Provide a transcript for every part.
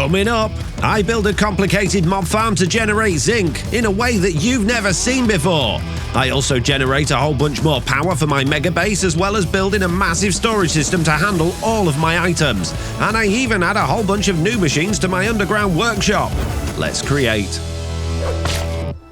Coming up, I build a complicated mob farm to generate zinc in a way that you've never seen before. I also generate a whole bunch more power for my mega base, as well as building a massive storage system to handle all of my items. And I even add a whole bunch of new machines to my underground workshop. Let's create.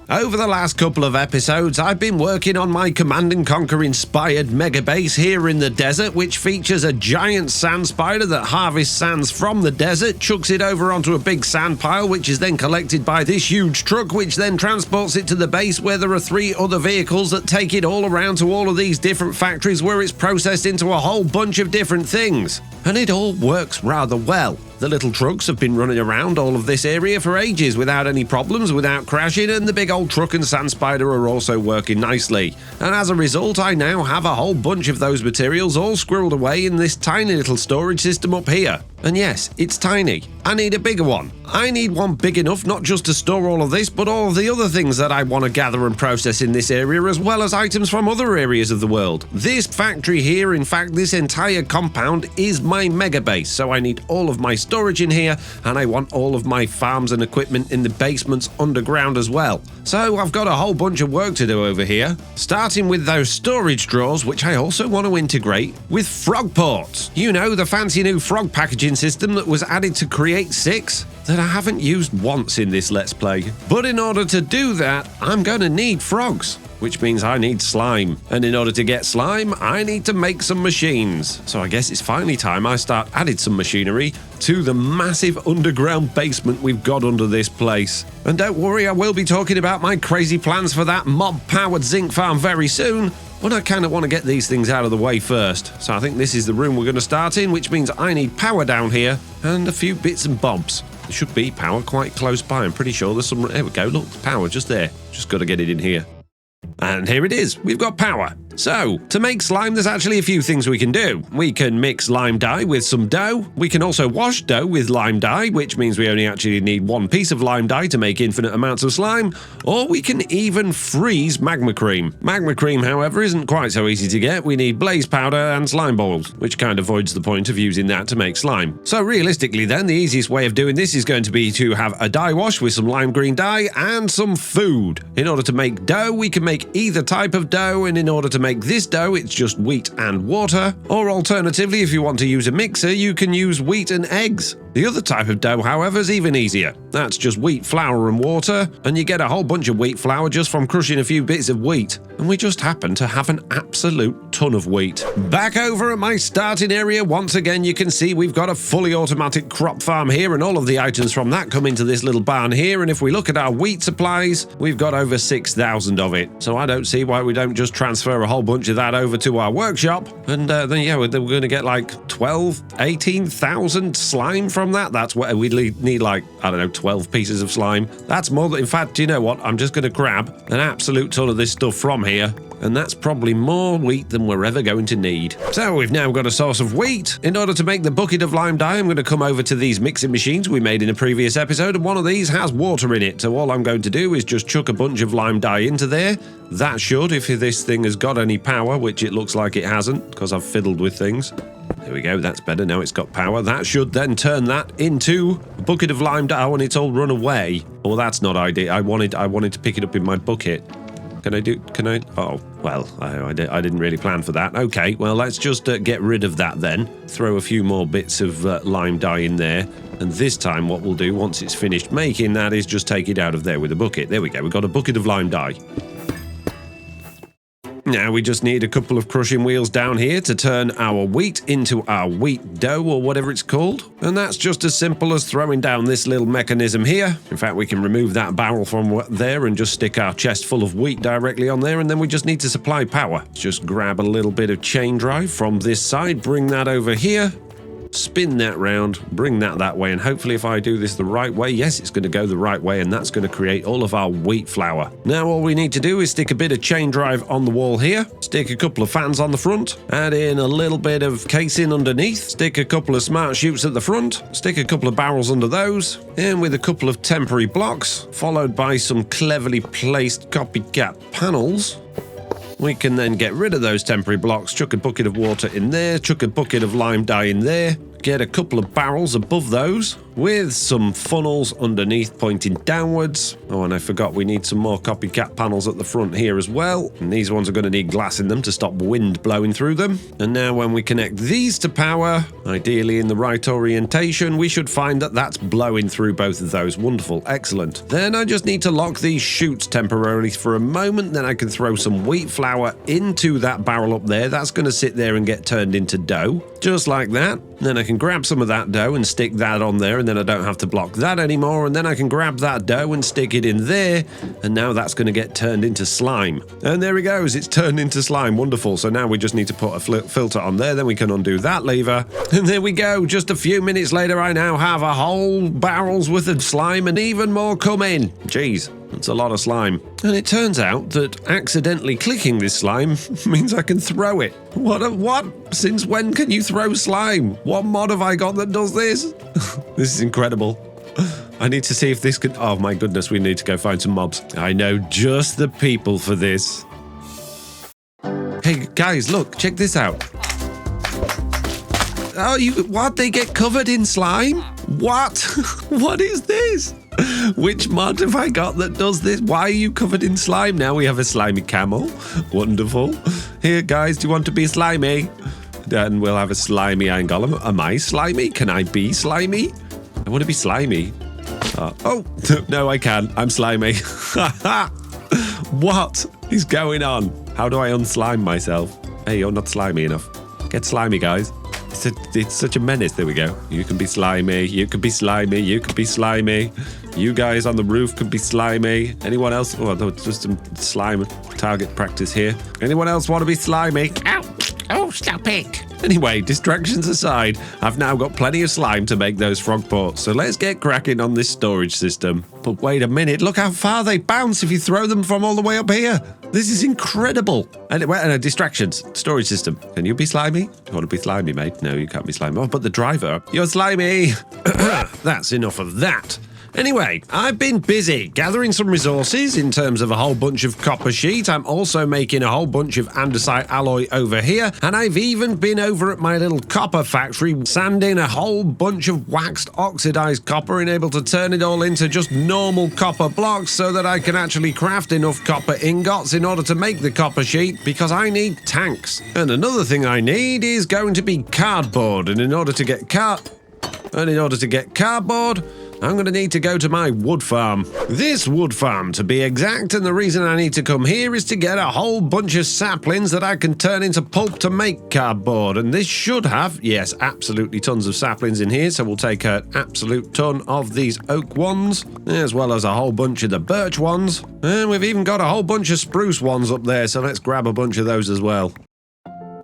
Over the last couple of episodes, I've been working on my Command & Conquer inspired mega base here in the desert, which features a giant sand spider that harvests sands from the desert, chucks it over onto a big sand pile, which is then collected by this huge truck, which then transports it to the base, where there are 3 other vehicles that take it all around to all of these different factories, where it's processed into a whole bunch of different things. And it all works rather well. The little trucks have been running around all of this area for ages without any problems, without crashing, and the big old truck and sand spider are also working nicely. And as a result, I now have a whole bunch of those materials all squirreled away in this tiny little storage system up here. And yes, it's tiny. I need a bigger one. I need one big enough not just to store all of this, but all of the other things that I want to gather and process in this area, as well as items from other areas of the world. This factory here, in fact, this entire compound is my mega base, so I need all of my storage in here, and I want all of my farms and equipment in the basements underground as well. So I've got a whole bunch of work to do over here, starting with those storage drawers, which I also want to integrate with frog ports. You know, the fancy new frog packaging system that was added to Create 6 that I haven't used once in this Let's Play. But in order to do that, I'm going to need frogs, which means I need slime. And in order to get slime, I need to make some machines. So I guess it's finally time I start adding some machinery to the massive underground basement we've got under this place. And don't worry, I will be talking about my crazy plans for that mob-powered zinc farm very soon. But I kind of want to get these things out of the way first. So I think this is the room we're going to start in, which means I need power down here and a few bits and bobs. There should be power quite close by. I'm pretty sure there's some... There we go, look, power just there. Just got to get it in here. And here it is, we've got power. So, to make slime, there's actually a few things we can do. We can mix lime dye with some dough. We can also wash dough with lime dye, which means we only actually need 1 piece of lime dye to make infinite amounts of slime. Or we can even freeze magma cream. Magma cream, however, isn't quite so easy to get. We need blaze powder and slime balls, which kind of avoids the point of using that to make slime. So realistically then, the easiest way of doing this is going to be to have a dye wash with some lime green dye and some food. In order to make dough, we can make either type of dough, and in order to make this dough, it's just wheat and water. Or alternatively, if you want to use a mixer, you can use wheat and eggs. The other type of dough, however, is even easier. That's just wheat flour and water, and you get a whole bunch of wheat flour just from crushing a few bits of wheat. And we just happen to have an absolute ton of wheat. Back over at my starting area, once again, you can see we've got a fully automatic crop farm here, and all of the items from that come into this little barn here. And if we look at our wheat supplies, we've got over 6,000 of it. So I don't see why we don't just transfer a whole bunch of that over to our workshop. And then, yeah, we're going to get like 12, 18,000 slime from that. That's what we'd need, like, I don't know, 12 pieces of slime. That's more than, in fact, you know what? I'm just going to grab an absolute ton of this stuff from here. And that's probably more wheat than we're ever going to need. So we've now got a source of wheat. In order to make the bucket of lime dye, I'm going to come over to these mixing machines we made in a previous episode, and one of these has water in it. So all I'm going to do is just chuck a bunch of lime dye into there. That should, if this thing has got any power, which it looks like it hasn't, because I've fiddled with things. There we go, that's better, now it's got power. That should then turn that into a bucket of lime dye when it's all run away. Oh, that's not ideal. I wanted to pick it up in my bucket. Can I? Oh, well, I didn't really plan for that. Okay, well, let's just get rid of that then. Throw a few more bits of lime dye in there. And this time what we'll do, once it's finished making that, is just take it out of there with a bucket. There we go, we've got a bucket of lime dye. Now we just need a couple of crushing wheels down here to turn our wheat into our wheat dough, or whatever it's called. And that's just as simple as throwing down this little mechanism here. In fact, we can remove that barrel from there and just stick our chest full of wheat directly on there, and then we just need to supply power. Just grab a little bit of chain drive from this side, bring that over here. Spin that round, bring that way, and hopefully if I do this the right way, yes, it's going to go the right way, and that's going to create all of our wheat flour. Now all we need to do is stick a bit of chain drive on the wall here, stick a couple of fans on the front, add in a little bit of casing underneath, stick a couple of smart chutes at the front, stick a couple of barrels under those, and with a couple of temporary blocks, followed by some cleverly placed copycat panels, we can then get rid of those temporary blocks, chuck a bucket of water in there, chuck a bucket of lime dye in there, get a couple of barrels above those, with some funnels underneath pointing downwards. Oh, and I forgot we need some more copycat panels at the front here as well. And these ones are going to need glass in them to stop wind blowing through them. And now when we connect these to power, ideally in the right orientation, we should find that that's blowing through both of those. Wonderful. Excellent. Then I just need to lock these chutes temporarily for a moment. Then I can throw some wheat flour into that barrel up there. That's going to sit there and get turned into dough. Just like that. Then I can grab some of that dough and stick that on there, and then I don't have to block that anymore. And then I can grab that dough and stick it in there, and now that's going to get turned into slime. And there it goes, it's turned into slime. Wonderful. So now we just need to put a filter on there, then we can undo that lever, and there we go. Just a few minutes later, I now have a whole barrel's worth of slime and even more coming. Jeez, that's a lot of slime. And it turns out that accidentally clicking this slime means I can throw it. What? Since when can you throw slime? What mod have I got that does this? This is incredible. I need to see if this can... Oh my goodness, we need to go find some mobs. I know just the people for this. Hey guys, look, check this out. Oh, what? They get covered in slime? What? What is this? Which mod have I got that does this? Why are you covered in slime? Now we have a slimy camel. Wonderful. Here, guys, do you want to be slimy? Then we'll have a slimy iron golem. Am I slimy? Can I be slimy? I want to be slimy. Oh, no, I can. I'm slimy. What is going on? How do I unslime myself? Hey, you're not slimy enough. Get slimy, guys. It's such a menace. There we go. You can be slimy. You can be slimy. You can be slimy. You guys on the roof can be slimy. Anyone else? Oh, no, it's just some slime target practice here. Anyone else want to be slimy? Ow! Oh, stop it! Anyway, distractions aside, I've now got plenty of slime to make those frog ports, so let's get cracking on this storage system. But wait a minute, look how far they bounce if you throw them from all the way up here. This is incredible. Anyway, distractions, storage system. Can you be slimy? Do you want to be slimy, mate? No, you can't be slimy. Oh, but the driver, you're slimy. That's enough of that. Anyway, I've been busy gathering some resources in terms of a whole bunch of copper sheet. I'm also making a whole bunch of andesite alloy over here. And I've even been over at my little copper factory sanding a whole bunch of waxed oxidized copper and able to turn it all into just normal copper blocks so that I can actually craft enough copper ingots in order to make the copper sheet, because I need tanks. And another thing I need is going to be cardboard. And in order to get cardboard, I'm going to need to go to my wood farm. This wood farm, to be exact, and the reason I need to come here is to get a whole bunch of saplings that I can turn into pulp to make cardboard. And this should have, yes, absolutely tons of saplings in here, so we'll take an absolute ton of these oak ones, as well as a whole bunch of the birch ones. And we've even got a whole bunch of spruce ones up there, so let's grab a bunch of those as well.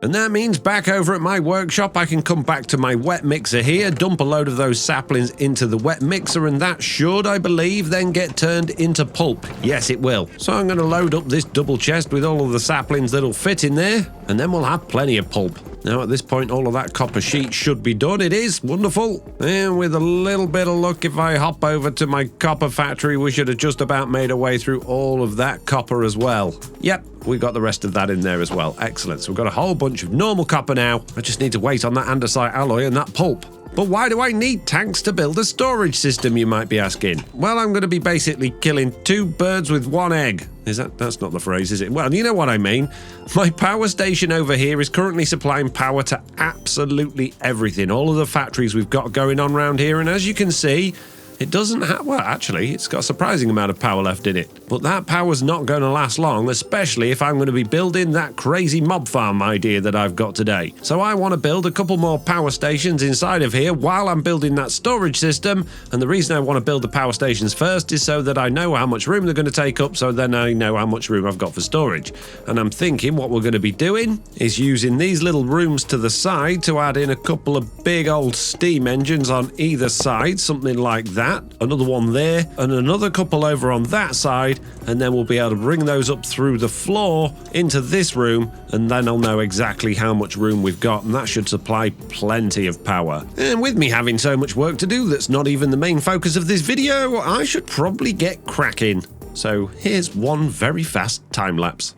And that means back over at my workshop, I can come back to my wet mixer here, dump a load of those saplings into the wet mixer, and that should, I believe, then get turned into pulp. Yes, it will. So I'm going to load up this double chest with all of the saplings that'll fit in there, and then we'll have plenty of pulp. Now, at this point, all of that copper sheet should be done. It is. Wonderful. And with a little bit of luck, if I hop over to my copper factory, we should have just about made our way through all of that copper as well. Yep, we got the rest of that in there as well. Excellent. So we've got a whole bunch of normal copper now. I just need to wait on that andesite alloy and that pulp. But why do I need tanks to build a storage system, you might be asking? Well, I'm going to be basically killing two birds with one egg. That's not the phrase, is it? Well, you know what I mean. My power station over here is currently supplying power to absolutely everything. All of the factories we've got going on around here. And as you can see, it doesn't have... Well, actually, it's got a surprising amount of power left in it. But that power's not going to last long, especially if I'm going to be building that crazy mob farm idea that I've got today. So I want to build a couple more power stations inside of here while I'm building that storage system. And the reason I want to build the power stations first is so that I know how much room they're going to take up, so then I know how much room I've got for storage. And I'm thinking what we're going to be doing is using these little rooms to the side to add in a couple of big old steam engines on either side, something like that. Another one there, and another couple over on that side, and then we'll be able to bring those up through the floor into this room, and then I'll know exactly how much room we've got, and that should supply plenty of power. And with me having so much work to do that's not even the main focus of this video, I should probably get cracking. So here's one very fast time lapse.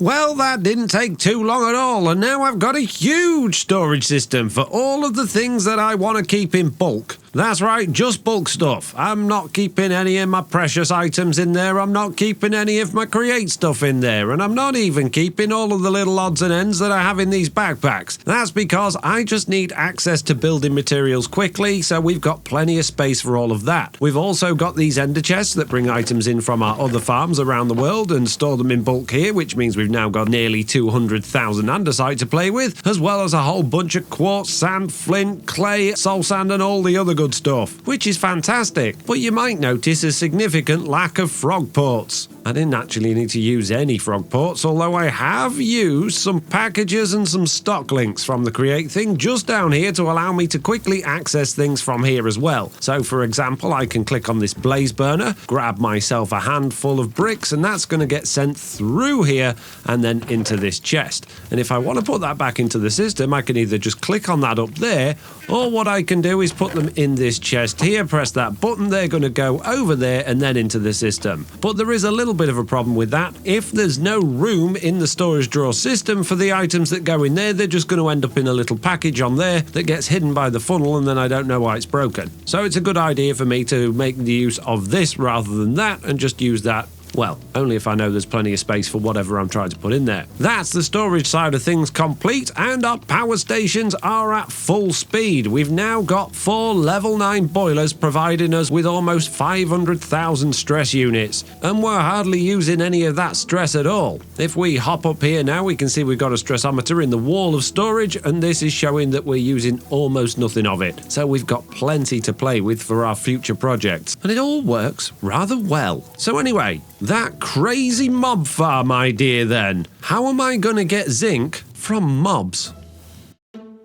Well, that didn't take too long at all, and now I've got a huge storage system for all of the things that I want to keep in bulk. That's right, just bulk stuff. I'm not keeping any of my precious items in there, I'm not keeping any of my Create stuff in there, and I'm not even keeping all of the little odds and ends that I have in these backpacks. That's because I just need access to building materials quickly, so we've got plenty of space for all of that. We've also got these ender chests that bring items in from our other farms around the world and store them in bulk here, which means we've now got nearly 200,000 andesite to play with, as well as a whole bunch of quartz, sand, flint, clay, soul sand, and all the other good stuff, which is fantastic. But you might notice a significant lack of frog ports. I didn't actually need to use any frog ports, although I have used some packages and some stock links from the Create thing just down here to allow me to quickly access things from here as well. So for example, I can click on this blaze burner, grab myself a handful of bricks, and that's going to get sent through here and then into this chest. And if I want to put that back into the system, I can either just click on that up there, or what I can do is put them in this chest here, press that button, they're going to go over there and then into the system. But there is a little bit of a problem with that. If there's no room in the storage drawer system for the items that go in there, they're just going to end up in a little package on there that gets hidden by the funnel, and then I don't know why it's broken. So it's a good idea for me to make the use of this rather than that and just use that. Well, only if I know there's plenty of space for whatever I'm trying to put in there. That's the storage side of things complete, and our power stations are at full speed. We've now got 4 level 9 boilers providing us with almost 500,000 stress units, and we're hardly using any of that stress at all. If we hop up here now, we can see we've got a stressometer in the wall of storage, and this is showing that we're using almost nothing of it. So we've got plenty to play with for our future projects, and it all works rather well. So anyway, that crazy mob farm idea then. How am I going to get zinc from mobs?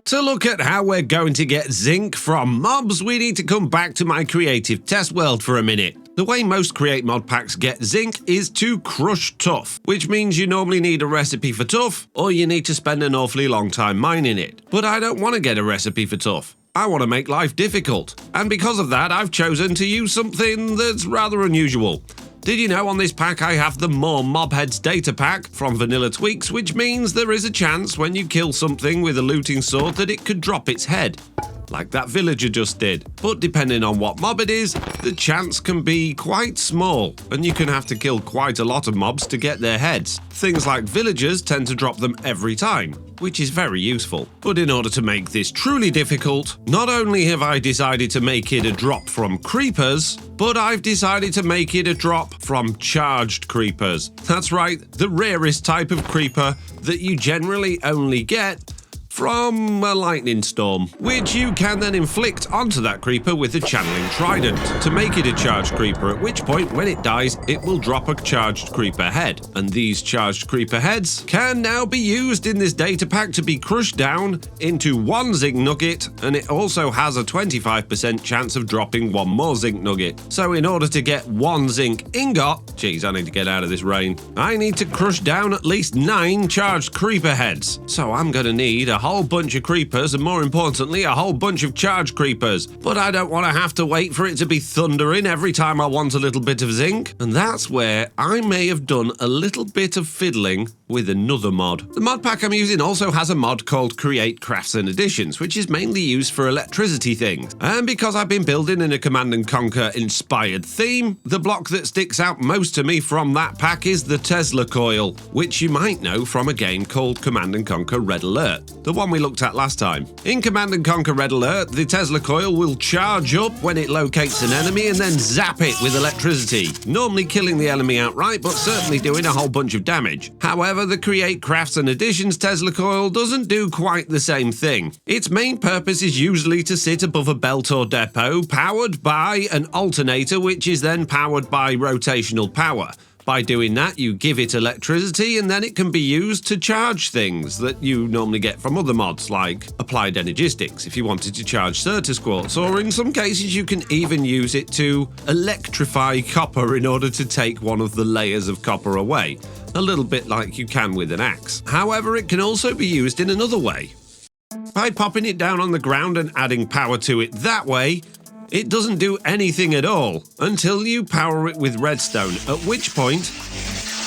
To look at how we're going to get zinc from mobs, we need to come back to my creative test world for a minute. The way most Create mod packs get zinc is to crush tuff, which means you normally need a recipe for tuff, or you need to spend an awfully long time mining it. But I don't want to get a recipe for tuff. I want to make life difficult, and because of that I've chosen to use something that's rather unusual. Did you know on this pack I have the More Mob Heads data pack from Vanilla Tweaks, which means there is a chance when you kill something with a looting sword that it could drop its head, like that villager just did. But depending on what mob it is, the chance can be quite small, and you can have to kill quite a lot of mobs to get their heads. Things like villagers tend to drop them every time, which is very useful. But in order to make this truly difficult, not only have I decided to make it a drop from creepers, but I've decided to make it a drop from charged creepers. That's right, the rarest type of creeper that you generally only get from a lightning storm, which you can then inflict onto that creeper with a channeling trident to make it a charged creeper, at which point when it dies it will drop a charged creeper head. And these charged creeper heads can now be used in this data pack to be crushed down into 1 zinc nugget, and it also has a 25% chance of dropping 1 more zinc nugget. So in order to get 1 zinc ingot, geez, I need to get out of this rain, I need to crush down at least 9 charged creeper heads. So I'm gonna need a whole bunch of creepers, and more importantly a whole bunch of charged creepers. But I don't want to have to wait for it to be thundering every time I want a little bit of zinc, and that's where I may have done a little bit of fiddling with another mod. The mod pack I'm using also has a mod called Create Crafts Additions, which is mainly used for electricity things. And because I've been building in a Command & Conquer inspired theme, the block that sticks out most to me from that pack is the Tesla Coil, which you might know from a game called Command & Conquer Red Alert, the one we looked at last time. In Command & Conquer Red Alert, the Tesla Coil will charge up when it locates an enemy and then zap it with electricity, normally killing the enemy outright, but certainly doing a whole bunch of damage. However, the Create Crafts and Additions Tesla Coil doesn't do quite the same thing. Its main purpose is usually to sit above a belt or depot, powered by an alternator, which is then powered by rotational power. By doing that, you give it electricity, and then it can be used to charge things that you normally get from other mods, like Applied Energistics, if you wanted to charge Certus Quartz, or in some cases you can even use it to electrify copper in order to take one of the layers of copper away, a little bit like you can with an axe. However, it can also be used in another way. By popping it down on the ground and adding power to it that way, it doesn't do anything at all until you power it with redstone, at which point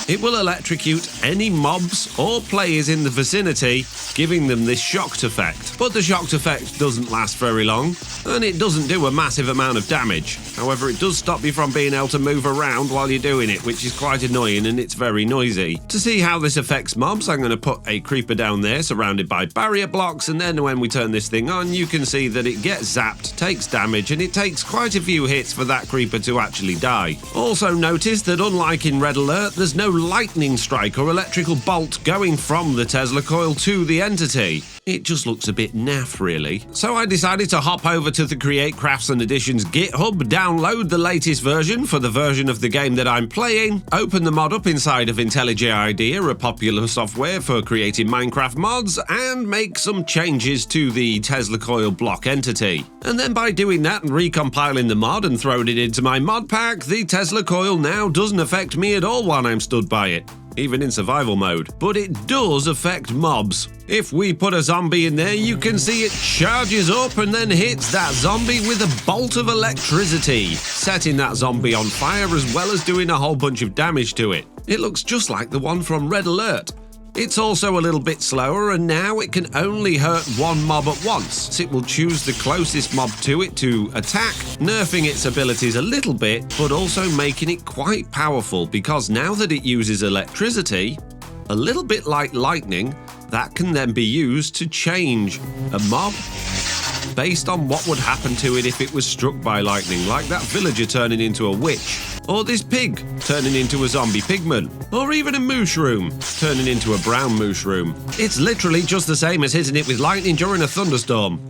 It will electrocute any mobs or players in the vicinity, giving them this shocked effect. But the shocked effect doesn't last very long, and it doesn't do a massive amount of damage. However, it does stop you from being able to move around while you're doing it, which is quite annoying, and it's very noisy. To see how this affects mobs, I'm going to put a creeper down there surrounded by barrier blocks, and then when we turn this thing on, you can see that it gets zapped, takes damage, and it takes quite a few hits for that creeper to actually die. Also notice that unlike in Red Alert, there's no lightning strike or electrical bolt going from the Tesla Coil to the entity. It just looks a bit naff, really. So I decided to hop over to the Create Crafts and Additions GitHub, download the latest version for the version of the game that I'm playing, open the mod up inside of IntelliJ IDEA, a popular software for creating Minecraft mods, and make some changes to the Tesla Coil block entity. And then by doing that and recompiling the mod and throwing it into my mod pack, the Tesla Coil now doesn't affect me at all while I'm stood by it, even in survival mode. But it does affect mobs. If we put a zombie in there, you can see it charges up and then hits that zombie with a bolt of electricity, setting that zombie on fire as well as doing a whole bunch of damage to it. It looks just like the one from Red Alert. It's also a little bit slower, and now it can only hurt one mob at once, so it will choose the closest mob to it to attack, nerfing its abilities a little bit, but also making it quite powerful, because now that it uses electricity, a little bit like lightning, that can then be used to change a mob based on what would happen to it if it was struck by lightning, like that villager turning into a witch, or this pig turning into a zombie pigman, or even a mushroom turning into a brown mushroom. It's literally just the same as hitting it with lightning during a thunderstorm.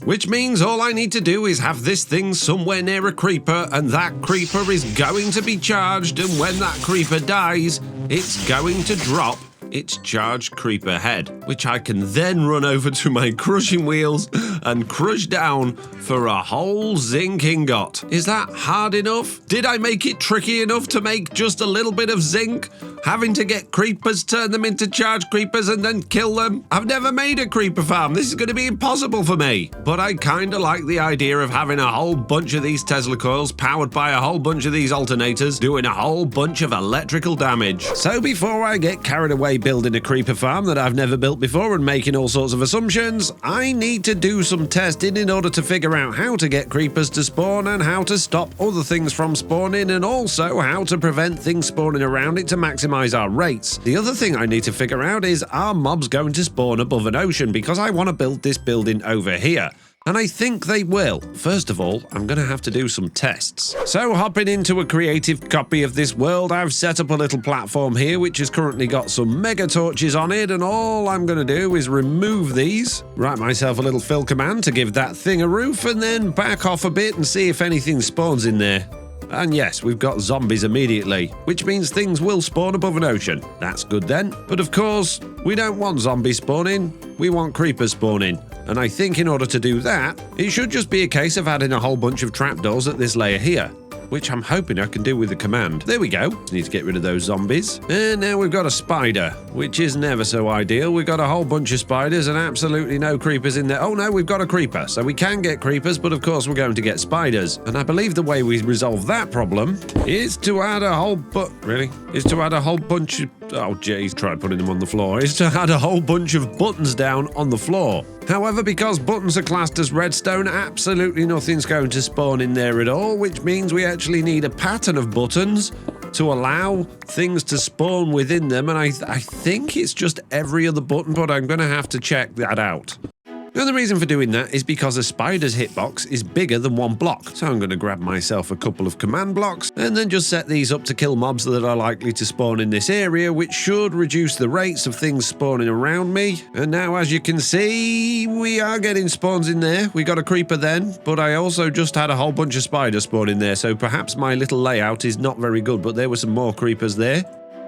Which means all I need to do is have this thing somewhere near a creeper, and that creeper is going to be charged, and when that creeper dies, it's going to drop its charged creeper head, which I can then run over to my crushing wheels and crush down for a whole zinc ingot. Is that hard enough? Did I make it tricky enough to make just a little bit of zinc? Having to get creepers, turn them into charged creepers, and then kill them? I've never made a creeper farm. This is going to be impossible for me. But I kind of like the idea of having a whole bunch of these Tesla coils powered by a whole bunch of these alternators doing a whole bunch of electrical damage. So before I get carried away building a creeper farm that I've never built before and making all sorts of assumptions, I need to do some testing in order to figure out how to get creepers to spawn and how to stop other things from spawning, and also how to prevent things spawning around it to maximize our rates. The other thing I need to figure out is, are mobs going to spawn above an ocean, because I want to build this building over here. And I think they will. First of all, I'm going to have to do some tests. So hopping into a creative copy of this world, I've set up a little platform here which has currently got some mega torches on it, and all I'm going to do is remove these, write myself a little fill command to give that thing a roof, and then back off a bit and see if anything spawns in there. And yes, we've got zombies immediately, which means things will spawn above an ocean. That's good then. But of course, we don't want zombies spawning, we want creepers spawning. And I think in order to do that, it should just be a case of adding a whole bunch of trapdoors at this layer here, which I'm hoping I can do with the command. There we go. Just need to get rid of those zombies. And now we've got a spider, which is never so ideal. We've got a whole bunch of spiders and absolutely no creepers in there. Oh no, we've got a creeper. So we can get creepers, but of course we're going to get spiders. And I believe the way we resolve that problem is to add a whole bunch of... Oh jeez, try putting them on the floor. Is to add a whole bunch of buttons down on the floor. However, because buttons are classed as redstone, absolutely nothing's going to spawn in there at all, which means we actually need a pattern of buttons to allow things to spawn within them, and I think it's just every other button, but I'm going to have to check that out. Now, the reason for doing that is because a spider's hitbox is bigger than one block. So I'm going to grab myself a couple of command blocks and then just set these up to kill mobs that are likely to spawn in this area, which should reduce the rates of things spawning around me. And now, as you can see, we are getting spawns in there. We got a creeper then, but I also just had a whole bunch of spiders spawn in there. So perhaps my little layout is not very good, but there were some more creepers there.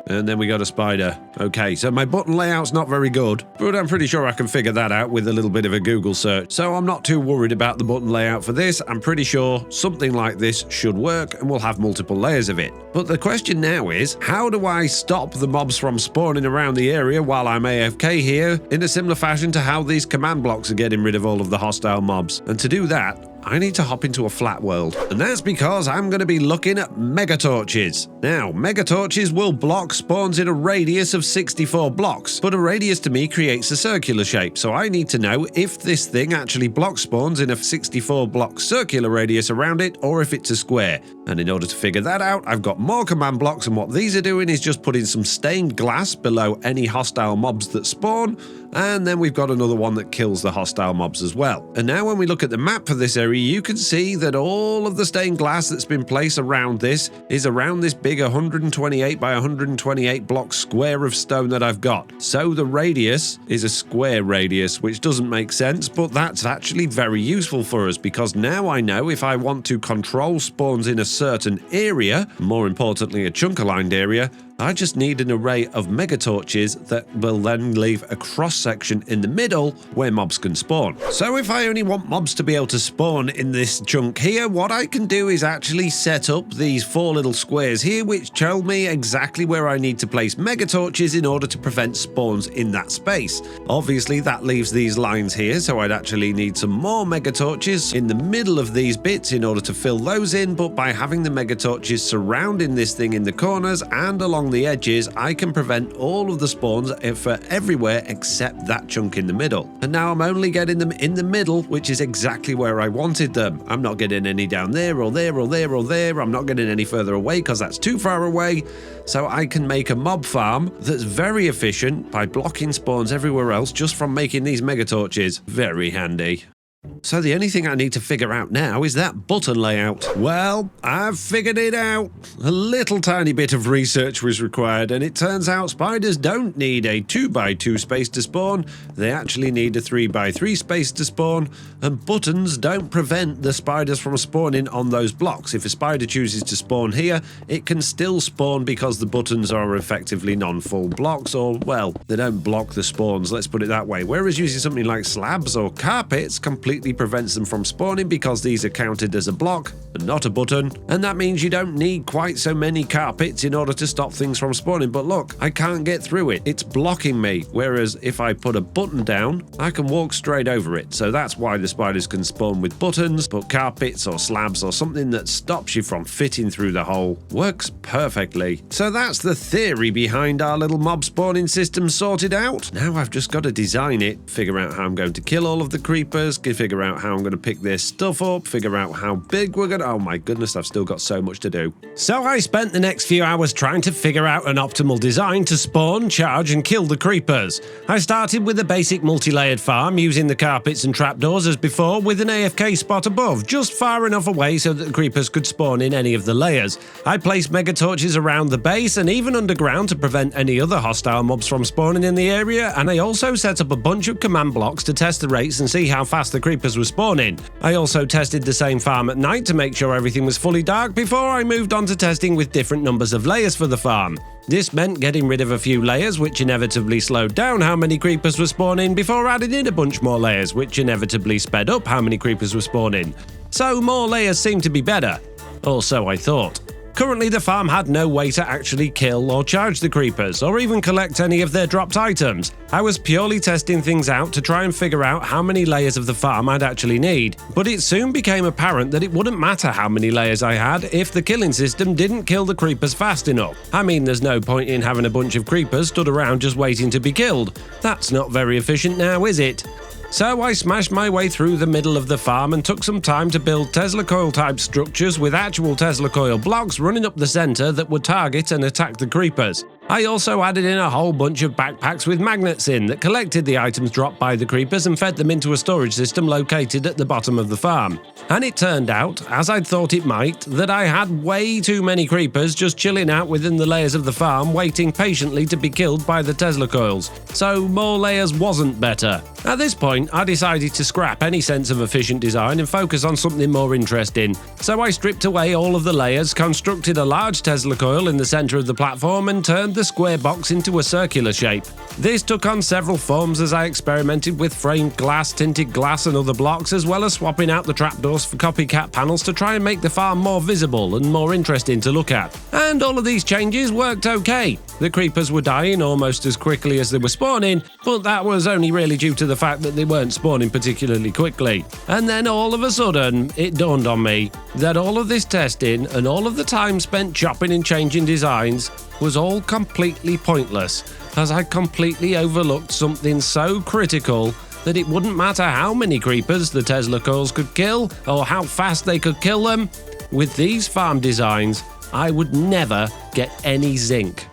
And then we got a spider. Okay, so my button layout's not very good, but I'm pretty sure I can figure that out with a little bit of a Google search. So I'm not too worried about the button layout for this. I'm pretty sure something like this should work and we'll have multiple layers of it. But the question now is, how do I stop the mobs from spawning around the area while I'm AFK here in a similar fashion to how these command blocks are getting rid of all of the hostile mobs? And to do that, I need to hop into a flat world. And that's because I'm going to be looking at megatorches. Now, megatorches will block spawns in a radius of 64 blocks, but a radius to me creates a circular shape, so I need to know if this thing actually blocks spawns in a 64 block circular radius around it, or if it's a square. And in order to figure that out, I've got more command blocks, and what these are doing is just putting some stained glass below any hostile mobs that spawn, and then we've got another one that kills the hostile mobs as well. And now when we look at the map for this area, you can see that all of the stained glass that's been placed around this is around this big 128 by 128 block square of stone that I've got. So the radius is a square radius, which doesn't make sense, but that's actually very useful for us, because now I know if I want to control spawns in a certain area, more importantly a chunk-aligned area, I just need an array of megatorches that will then leave a cross-section in the middle where mobs can spawn. So if I only want mobs to be able to spawn in this chunk here, what I can do is actually set up these 4 little squares here, which tell me exactly where I need to place megatorches in order to prevent spawns in that space. Obviously that leaves these lines here, so I'd actually need some more megatorches in the middle of these bits in order to fill those in, but by having the megatorches surrounding this thing in the corners and along the edges, I can prevent all of the spawns for everywhere except that chunk in the middle. And now I'm only getting them in the middle, which is exactly where I wanted them. I'm not getting any down there or there or there or there. I'm not getting any further away because that's too far away. So I can make a mob farm that's very efficient by blocking spawns everywhere else just from making these megatorches. Very handy. So the only thing I need to figure out now is that button layout. Well, I've figured it out. A little tiny bit of research was required, and it turns out spiders don't need a 2x2 space to spawn, they actually need a 3x3 space to spawn, and buttons don't prevent the spiders from spawning on those blocks. If a spider chooses to spawn here, it can still spawn because the buttons are effectively non-full blocks, or, well, they don't block the spawns, let's put it that way. Whereas using something like slabs or carpets completely prevents them from spawning because these are counted as a block and not a button, and that means you don't need quite so many carpets in order to stop things from spawning. But look, I can't get through it, it's blocking me, whereas if I put a button down, I can walk straight over it. So that's why the spiders can spawn with buttons, but carpets or slabs or something that stops you from fitting through the hole works perfectly. So that's the theory behind our little mob spawning system sorted out. Now I've just got to design it, figure out how I'm going to kill all of the creepers, figure out how I'm going to pick their stuff up, figure out how big we're going to... Oh my goodness, I've still got so much to do. So I spent the next few hours trying to figure out an optimal design to spawn, charge and kill the creepers. I started with a basic multi-layered farm using the carpets and trapdoors as before, with an AFK spot above, just far enough away so that the creepers could spawn in any of the layers. I placed megatorches around the base and even underground to prevent any other hostile mobs from spawning in the area, and I also set up a bunch of command blocks to test the rates and see how fast the creepers were spawning. I also tested the same farm at night to make sure everything was fully dark before I moved on to testing with different numbers of layers for the farm. This meant getting rid of a few layers, which inevitably slowed down how many creepers were spawning, before adding in a bunch more layers, which inevitably sped up how many creepers were spawning. So more layers seemed to be better. Or so I thought. Currently the farm had no way to actually kill or charge the creepers, or even collect any of their dropped items. I was purely testing things out to try and figure out how many layers of the farm I'd actually need, but it soon became apparent that it wouldn't matter how many layers I had if the killing system didn't kill the creepers fast enough. I mean, there's no point in having a bunch of creepers stood around just waiting to be killed. That's not very efficient now, is it? So I smashed my way through the middle of the farm and took some time to build Tesla Coil type structures with actual Tesla Coil blocks running up the center that would target and attack the creepers. I also added in a whole bunch of backpacks with magnets in that collected the items dropped by the creepers and fed them into a storage system located at the bottom of the farm. And it turned out, as I'd thought it might, that I had way too many creepers just chilling out within the layers of the farm waiting patiently to be killed by the Tesla Coils. So more layers wasn't better. At this point, I decided to scrap any sense of efficient design and focus on something more interesting. So I stripped away all of the layers, constructed a large Tesla Coil in the center of the platform and turned the square box into a circular shape. This took on several forms as I experimented with framed glass, tinted glass and other blocks, as well as swapping out the trapdoors for copycat panels to try and make the farm more visible and more interesting to look at. And all of these changes worked okay. The creepers were dying almost as quickly as they were spawning, but that was only really due to the fact that they weren't spawning particularly quickly. And then all of a sudden, it dawned on me that all of this testing and all of the time spent chopping and changing designs was all completely pointless, as I completely overlooked something so critical that it wouldn't matter how many creepers the Tesla Coils could kill or how fast they could kill them. With these farm designs, I would never get any zinc.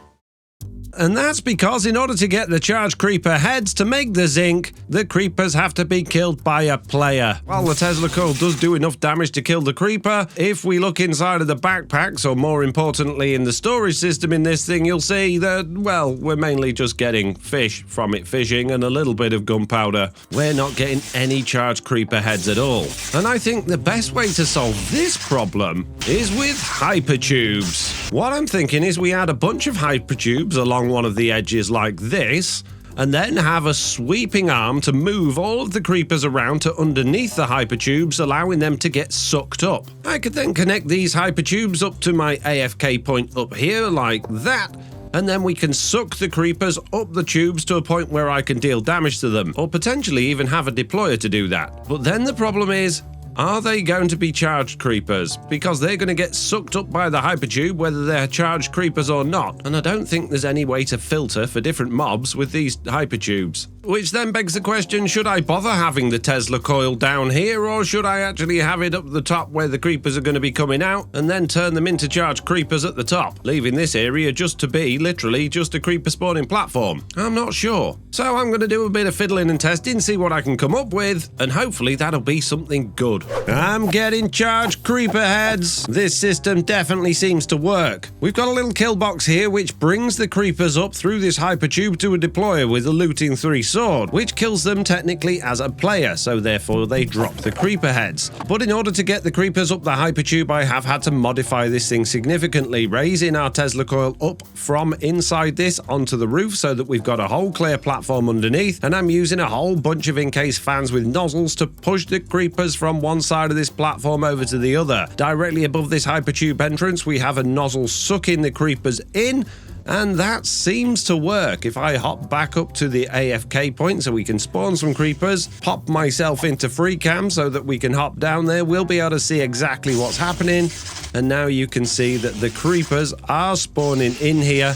And that's because in order to get the charged creeper heads to make the zinc, the creepers have to be killed by a player. While the Tesla Coil does do enough damage to kill the creeper, if we look inside of the backpacks, or more importantly in the storage system in this thing, you'll see that, well, we're mainly just getting fish from it fishing and a little bit of gunpowder. We're not getting any charged creeper heads at all. And I think the best way to solve this problem is with Hypertubes. What I'm thinking is we add a bunch of Hypertubes along one of the edges like this, and then have a sweeping arm to move all of the creepers around to underneath the Hypertubes, allowing them to get sucked up. I could then connect these Hypertubes up to my AFK point up here like that, and then we can suck the creepers up the tubes to a point where I can deal damage to them, or potentially even have a deployer to do that. But then the problem is, are they going to be charged creepers? Because they're going to get sucked up by the Hypertube whether they're charged creepers or not. And I don't think there's any way to filter for different mobs with these Hypertubes. Which then begs the question, should I bother having the Tesla Coil down here, or should I actually have it up the top where the creepers are going to be coming out, and then turn them into charged creepers at the top, leaving this area just to be literally just a creeper spawning platform? I'm not sure. So I'm going to do a bit of fiddling and testing, see what I can come up with, and hopefully that'll be something good. I'm getting charged creeper heads. This system definitely seems to work. We've got a little kill box here which brings the creepers up through this Hypertube to a deployer with a looting 3 sword, which kills them technically as a player, so therefore they drop the creeper heads. But in order to get the creepers up the Hypertube, I have had to modify this thing significantly, raising our Tesla Coil up from inside this onto the roof so that we've got a whole clear platform underneath, and I'm using a whole bunch of encased fans with nozzles to push the creepers from one side of this platform over to the other. Directly above this Hypertube entrance, we have a nozzle sucking the creepers in, and that seems to work. If I hop back up to the AFK point so we can spawn some creepers, pop myself into free cam so that we can hop down there, we'll be able to see exactly what's happening. And now you can see that the creepers are spawning in here,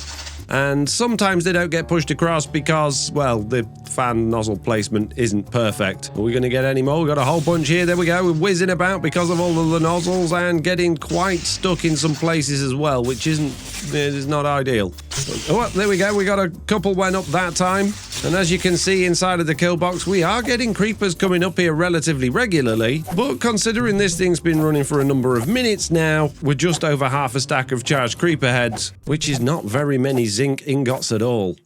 and sometimes they don't get pushed across because, well, the fan nozzle placement isn't perfect. Are we going to get any more? We've got a whole bunch here. There we go. We're whizzing about because of all of the nozzles and getting quite stuck in some places as well, which is not ideal. Oh, there we go. We got a couple went up that time. And as you can see inside of the kill box, we are getting creepers coming up here relatively regularly. But considering this thing's been running for a number of minutes now, we're just over half a stack of charged creeper heads, which is not very many zinc ingots at all.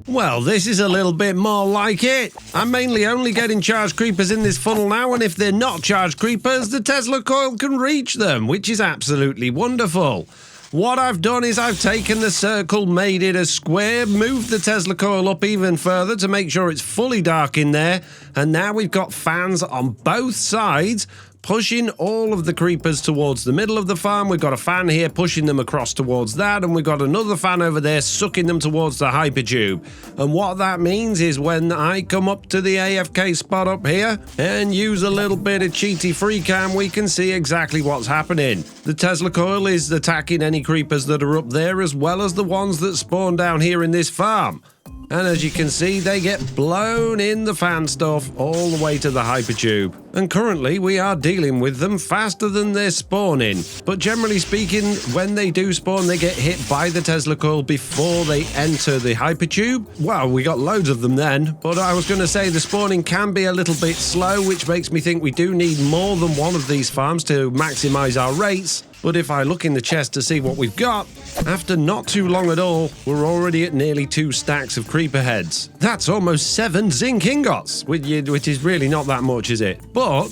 Well, this is a little bit more like it. I'm mainly only getting charged creepers in this funnel now, and if they're not charged creepers, the Tesla Coil can reach them, which is absolutely wonderful. What I've done is I've taken the circle, made it a square, moved the Tesla Coil up even further to make sure it's fully dark in there, and now we've got fans on both sides pushing all of the creepers towards the middle of the farm. We've got a fan here pushing them across towards that, and we've got another fan over there sucking them towards the Hypertube. And what that means is when I come up to the AFK spot up here and use a little bit of cheaty free cam, we can see exactly what's happening. The Tesla Coil is attacking any creepers that are up there, as well as the ones that spawn down here in this farm. And as you can see, they get blown in the fan stuff all the way to the Hypertube. And currently, we are dealing with them faster than they're spawning. But generally speaking, when they do spawn, they get hit by the Tesla Coil before they enter the Hypertube. Well, we got loads of them then. But I was going to say the spawning can be a little bit slow, which makes me think we do need more than one of these farms to maximize our rates. But if I look in the chest to see what we've got, after not too long at all, we're already at nearly 2 stacks of creeper heads. That's almost 7 zinc ingots, which is really not that much, is it? But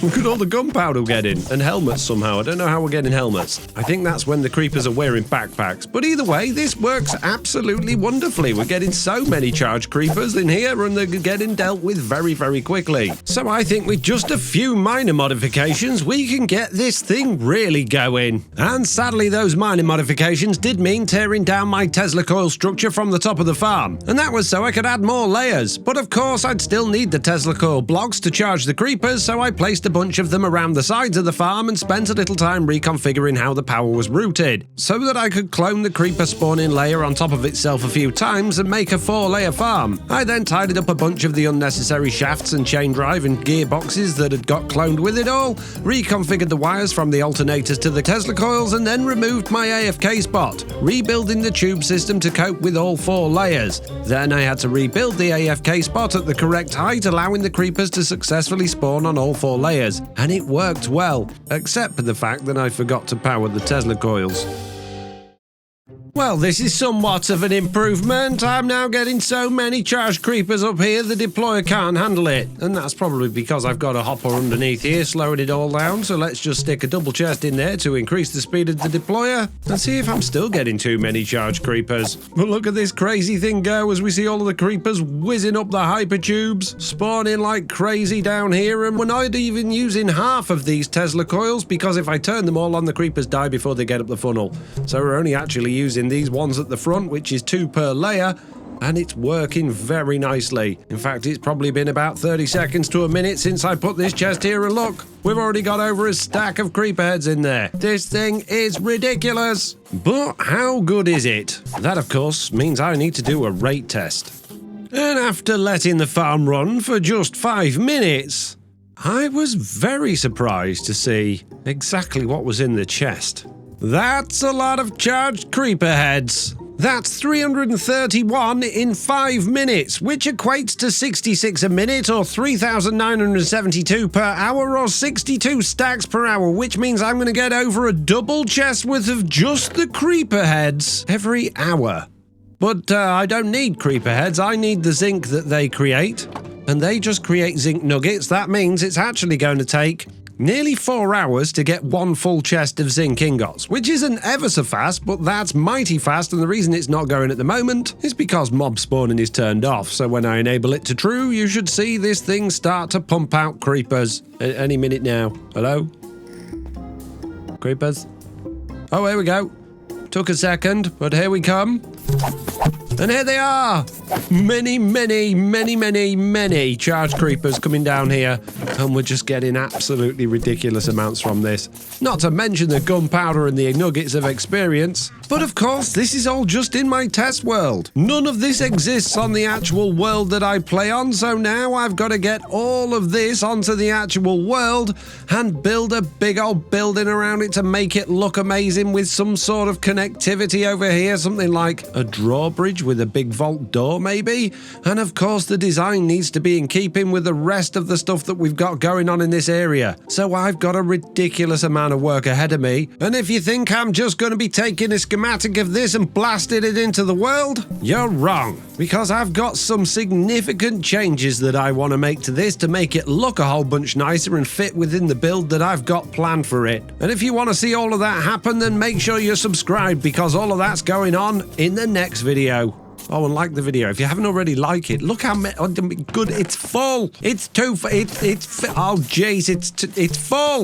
look at all the gunpowder we're getting, and helmets somehow. I don't know how we're getting helmets. I think that's when the creepers are wearing backpacks. But either way, this works absolutely wonderfully. We're getting so many charged creepers in here, and they're getting dealt with very, very quickly. So I think with just a few minor modifications, we can get this thing really going. And sadly, those minor modifications did mean tearing down my Tesla Coil structure from the top of the farm. And that was so I could add more layers. But of course, I'd still need the Tesla Coil blocks to charge the creepers, so I placed a bunch of them around the sides of the farm and spent a little time reconfiguring how the power was routed, so that I could clone the creeper spawning layer on top of itself a few times and make a 4-layer farm. I then tidied up a bunch of the unnecessary shafts and chain drive and gearboxes that had got cloned with it all, reconfigured the wires from the alternators to the Tesla coils, and then removed my AFK spot, rebuilding the tube system to cope with all 4 layers. Then I had to rebuild the AFK spot at the correct height, allowing the creepers to successfully spawn on all 4 layers. And it worked well, except for the fact that I forgot to power the Tesla coils. Well, this is somewhat of an improvement. I'm now getting so many charged creepers up here, the deployer can't handle it. And that's probably because I've got a hopper underneath here slowing it all down, so let's just stick a double chest in there to increase the speed of the deployer and see if I'm still getting too many charged creepers. But look at this crazy thing go as we see all of the creepers whizzing up the hypertubes, spawning like crazy down here, and we're not even using half of these Tesla coils because if I turn them all on, the creepers die before they get up the funnel. So we're only actually using these ones at the front, which is 2 per layer, and it's working very nicely. In fact, it's probably been about 30 seconds to a minute since I put this chest here, and look, we've already got over a stack of creeper heads in there. This thing is ridiculous. But how good is it? That, of course, means I need to do a rate test. And after letting the farm run for just 5 minutes, I was very surprised to see exactly what was in the chest. That's a lot of charged creeper heads. That's 331 in 5 minutes, which equates to 66 a minute or 3,972 per hour or 62 stacks per hour, which means I'm going to get over a double chest worth of just the creeper heads every hour. But I don't need creeper heads, I need the zinc that they create. And they just create zinc nuggets. That means it's actually going to take nearly 4 hours to get 1 full chest of zinc ingots, which isn't ever so fast, but that's mighty fast, and the reason it's not going at the moment is because mob spawning is turned off, so when I enable it to true, you should see this thing start to pump out creepers any minute now. Hello? Creepers? Oh, here we go. Took a second, but here we come. And here they are! Many, many, many, many, many charged creepers coming down here, and we're just getting absolutely ridiculous amounts from this. Not to mention the gunpowder and the nuggets of experience. But of course, this is all just in my test world. None of this exists on the actual world that I play on, so now I've got to get all of this onto the actual world and build a big old building around it to make it look amazing with some sort of connectivity over here, something like a drawbridge with a big vault door maybe. And of course, the design needs to be in keeping with the rest of the stuff that we've got going on in this area. So I've got a ridiculous amount of work ahead of me. And if you think I'm just going to be taking a schematic of this and blasted it into the world, you're wrong, because I've got some significant changes that I want to make to this to make it look a whole bunch nicer and fit within the build that I've got planned for it. And if you want to see all of that happen, then make sure you're subscribed, because all of that's going on in the next video. Oh, and like the video. If you haven't already, like it. Look how good it's full. It's too. Oh, jeez, it's full.